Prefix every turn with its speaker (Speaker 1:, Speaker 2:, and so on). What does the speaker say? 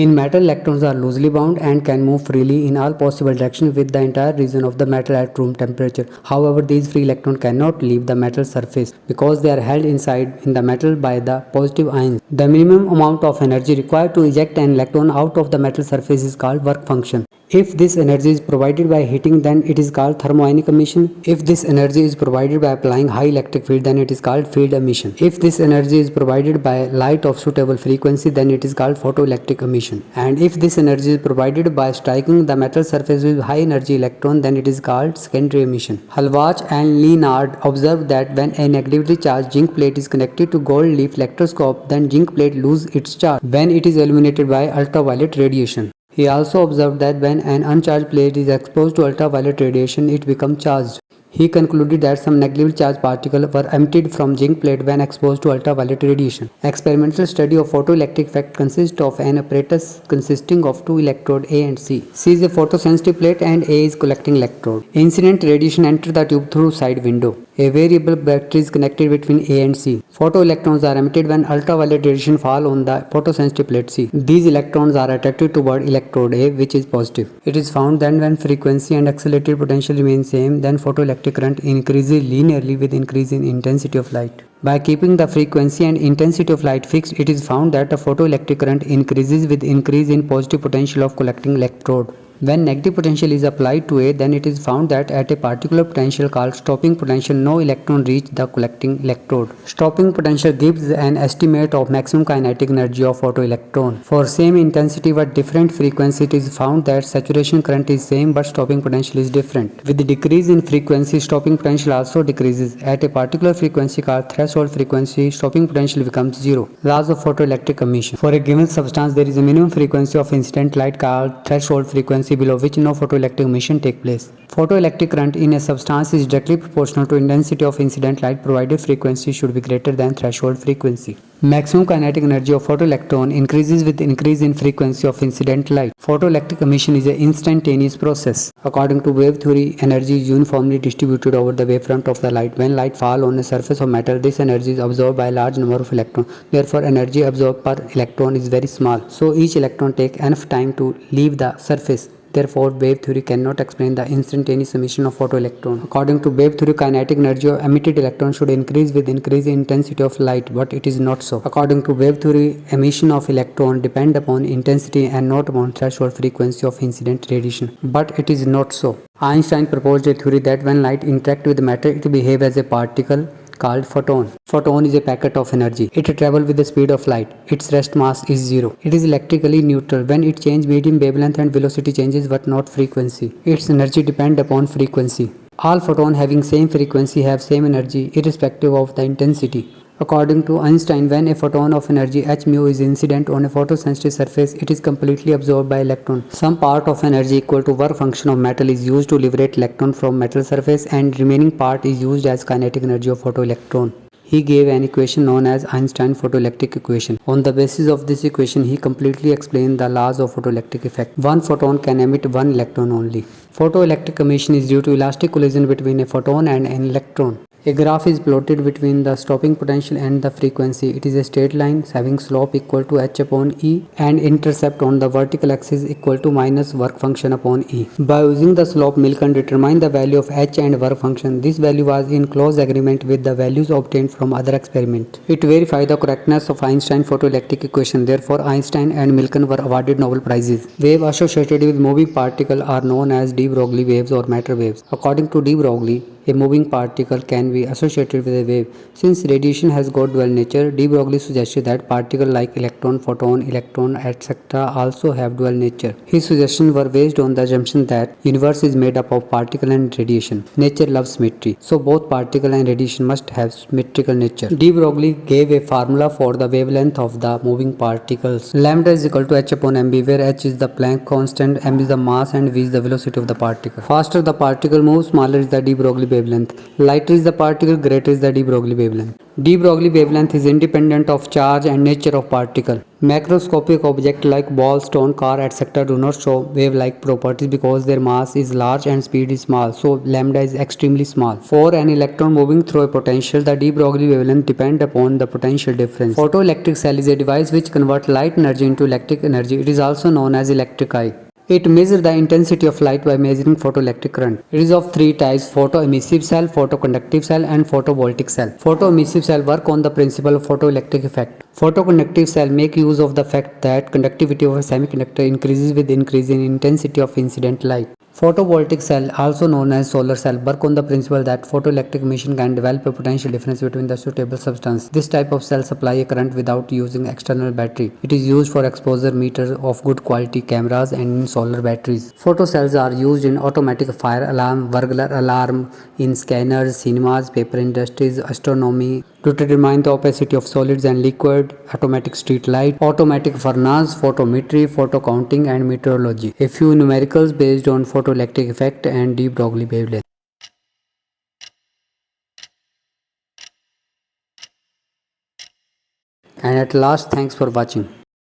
Speaker 1: In metal, electrons are loosely bound and can move freely in all possible directions with the entire region of the metal at room temperature. However, these free electrons cannot leave the metal surface because they are held inside in the metal by the positive ions. The minimum amount of energy required to eject an electron out of the metal surface is called work function. If this energy is provided by heating, then it is called thermoionic emission. If this energy is provided by applying high electric field, then it is called field emission. If this energy is provided by light of suitable frequency, then it is called photoelectric emission. And if this energy is provided by striking the metal surface with high energy electron, then it is called secondary emission. Halwach and Leonard observed that when a negatively charged zinc plate is connected to gold leaf electroscope, then zinc plate loses its charge when it is illuminated by ultraviolet radiation. He also observed that when an uncharged plate is exposed to ultraviolet radiation, it becomes charged. He concluded that some negatively charged particles were emitted from zinc plate when exposed to ultraviolet radiation. Experimental study of photoelectric effect consists of an apparatus consisting of two electrodes A and C. C is a photosensitive plate and A is collecting electrode. Incident radiation enters the tube through side window. A variable battery is connected between A and C. Photoelectrons are emitted when ultraviolet radiation falls on the photosensitive plate C. These electrons are attracted toward electrode A, which is positive. It is found that when frequency and accelerated potential remain same, then photoelectric current increases linearly with increase in intensity of light. By keeping the frequency and intensity of light fixed, it is found that the photoelectric current increases with increase in positive potential of collecting electrode. When negative potential is applied to A, then it is found that at a particular potential called stopping potential, no electron reach the collecting electrode. Stopping potential gives an estimate of maximum kinetic energy of photoelectron. For same intensity but different frequency, it is found that saturation current is same but stopping potential is different. With the decrease in frequency, stopping potential also decreases. At a particular frequency called threshold frequency, stopping potential becomes zero. Laws of photoelectric emission. For a given substance, there is a minimum frequency of incident light called threshold frequency, below which no photoelectric emission takes place. Photoelectric current in a substance is directly proportional to intensity of incident light, provided frequency should be greater than threshold frequency. Maximum kinetic energy of photoelectron increases with increase in frequency of incident light. Photoelectric emission is an instantaneous process. According to wave theory, energy is uniformly distributed over the wavefront of the light. When light falls on a surface of metal, this energy is absorbed by a large number of electrons. Therefore, energy absorbed per electron is very small. So each electron takes enough time to leave the surface. Therefore, wave theory cannot explain the instantaneous emission of photoelectron. According to wave theory, kinetic energy of emitted electron should increase with increase in intensity of light, but it is not so. According to wave theory, emission of electron depend upon intensity and not upon threshold frequency of incident radiation. But it is not so. Einstein proposed a theory that when light interacts with matter, it behaves as a particle called photon. Photon is a packet of energy. It travels with the speed of light. Its rest mass is zero. It is electrically neutral. When it changes medium, wavelength and velocity changes but not frequency. Its energy depends upon frequency. All photons having same frequency have same energy irrespective of the intensity. According to Einstein, when a photon of energy h mu is incident on a photosensitive surface, it is completely absorbed by electron. Some part of energy equal to work function of metal is used to liberate electron from metal surface, and remaining part is used as kinetic energy of photoelectron. He gave an equation known as Einstein photoelectric equation. On the basis of this equation, he completely explained the laws of photoelectric effect. One photon can emit one electron only. Photoelectric emission is due to elastic collision between a photon and an electron. A graph is plotted between the stopping potential and the frequency. It is a straight line having slope equal to h upon e and intercept on the vertical axis equal to minus work function upon e. By using the slope, Milken determined the value of h and work function. This value was in close agreement with the values obtained from other experiments. It verified the correctness of Einstein photoelectric equation. Therefore, Einstein and Milken were awarded Nobel Prizes. Waves associated with moving particles are known as de Broglie waves or matter waves. According to de Broglie, a moving particle can be associated with a wave. Since radiation has got dual nature, de Broglie suggested that particles like electron, photon, electron, etc. also have dual nature. His suggestions were based on the assumption that universe is made up of particle and radiation. Nature loves symmetry, so both particle and radiation must have symmetrical nature. De Broglie gave a formula for the wavelength of the moving particles. Lambda is equal to h upon mv, where h is the Planck constant, m is the mass, and v is the velocity of the particle. Faster the particle moves, smaller is the de Broglie wavelength. Lighter is the particle, greater is the de Broglie wavelength. De Broglie wavelength is independent of charge and nature of particle. Macroscopic objects like ball, stone, car, etc. do not show wave-like properties because their mass is large and speed is small, so lambda is extremely small. For an electron moving through a potential, the de Broglie wavelength depends upon the potential difference. Photoelectric cell is a device which converts light energy into electric energy. It is also known as electric eye. It measures the intensity of light by measuring photoelectric current. It is of three types: photoemissive cell, photoconductive cell, and photovoltaic cell. Photoemissive cell work on the principle of photoelectric effect. Photoconductive cell make use of the fact that conductivity of a semiconductor increases with increase in intensity of incident light. Photovoltaic cell, also known as solar cell, work on the principle that photoelectric emission can develop a potential difference between the suitable substance. This type of cell supply a current without using external battery. It is used for exposure meter of good quality cameras and in solar batteries. Photocells are used in automatic fire alarm, burglar alarm, in scanners, cinemas, paper industries, astronomy, to determine the opacity of solids and liquid, automatic street light, automatic furnace, photometry, photo counting, and meteorology. A few numericals based on photoelectric effect and de Broglie wavelength. And at last, thanks for watching.